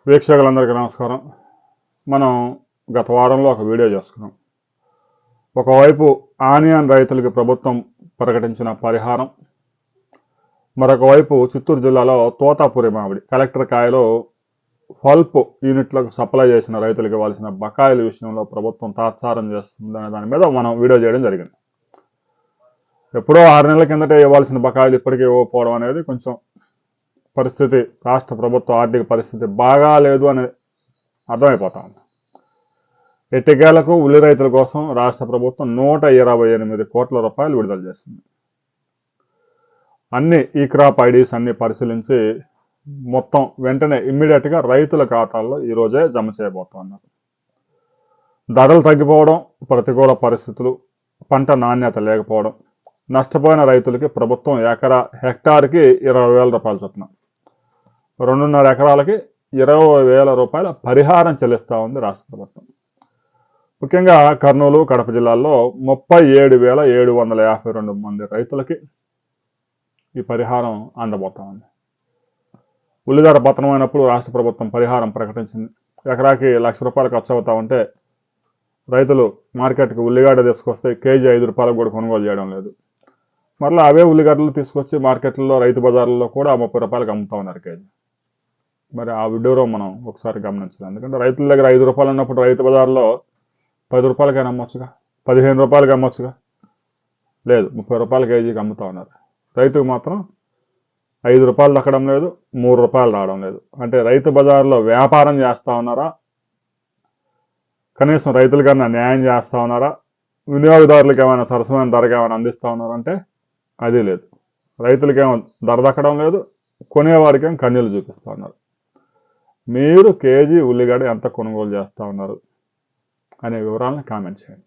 వీక్షకులందరికీ నమస్కారం. మనం గత వారంలో ఒక వీడియో చేసుకున్నాం. ఒకవైపు ఆనియన్ రైతులకి ప్రభుత్వం ప్రకటించిన పరిహారం, మరొక వైపు చిత్తూరు జిల్లాలో తోతాపురి మామిడి కలెక్టర్ కాయలో పల్ప్ యూనిట్లకు సప్లై చేసిన రైతులకు ఇవ్వాల్సిన బకాయిల విషయంలో ప్రభుత్వం తాత్సారం చేస్తుందనే దాని మీద మనం వీడియో చేయడం జరిగింది. ఎప్పుడో 6 నెలల కిందటే ఇవ్వాల్సిన బకాయిలు ఇప్పటికీ ఇవ్వకపోవడం అనేది కొంచెం పరిస్థితి, రాష్ట్ర ప్రభుత్వ ఆర్థిక పరిస్థితి బాగాలేదు అని అర్థమైపోతా ఉంది. ఎట్టికేలకు ఉల్లి రైతుల కోసం రాష్ట్ర ప్రభుత్వం 128 కోట్ల రూపాయలు విడుదల చేసింది. అన్ని ఈ క్రాప్ ఐడీస్ అన్ని పరిశీలించి మొత్తం వెంటనే ఇమ్మీడియట్గా రైతుల ఖాతాల్లో ఈరోజే జమ చేయబోతున్నారు. ధరలు తగ్గిపోవడం, ప్రతికూల పరిస్థితులు, పంట నాణ్యత లేకపోవడం, నష్టపోయిన రైతులకి ప్రభుత్వం హెక్టార్కి 20,000 రూపాయలు చొప్పున 2.5 ఎకరాలకి 20,000 రూపాయల పరిహారం చెల్లిస్తూ ఉంది రాష్ట్ర ప్రభుత్వం. ముఖ్యంగా కర్నూలు, కడప జిల్లాల్లో 37,752 మంది రైతులకి ఈ పరిహారం అందబోతా ఉంది. ఉల్లిధర పతనమైనప్పుడు రాష్ట్ర ప్రభుత్వం పరిహారం ప్రకటించింది. ఎకరాకి 1,00,000 రూపాయలు ఖర్చు అవుతా ఉంటే రైతులు మార్కెట్కి ఉల్లిగడ్డ తీసుకొస్తే కేజీ 5 రూపాయలకు కూడా కొనుగోలు చేయడం లేదు. మరలా అవే ఉల్లిగడ్డలు తీసుకొచ్చి మార్కెట్లలో, రైతు బజార్లలో కూడా 30 రూపాయలకు అమ్ముతా ఉన్నారు కేజీ. మరి ఆ వీడియోలో మనం ఒకసారి గమనించాలి. ఎందుకంటే రైతుల దగ్గర 5 రూపాయలు ఉన్నప్పుడు రైతు బజార్లో 10 రూపాయలకైనా అమ్మొచ్చుగా, 15 రూపాయలకి అమ్మొచ్చుగా. లేదు, 30 రూపాయల కేజీకి అమ్ముతా ఉన్నారు. రైతుకు మాత్రం 5 రూపాయలు దక్కడం లేదు, 3 రూపాయలు రావడం లేదు. అంటే రైతు బజార్లో వ్యాపారం చేస్తూ ఉన్నారా, కనీసం రైతులకన్నా న్యాయం చేస్తూ ఉన్నారా, వినియోగదారులకు ఏమైనా సరసమైన ధరగా ఏమైనా అందిస్తూ ఉన్నారంటే అది లేదు. రైతులకేమో ధర దక్కడం లేదు, కొనేవాడికేమో కన్నీళ్ళు చూపిస్తూ ఉన్నారు. మీరు కేజీ ఉల్లిగడ్డ ఎంత కొనుగోలు చేస్తూ ఉన్నారు అనే వివరాలను కామెంట్ చేయండి.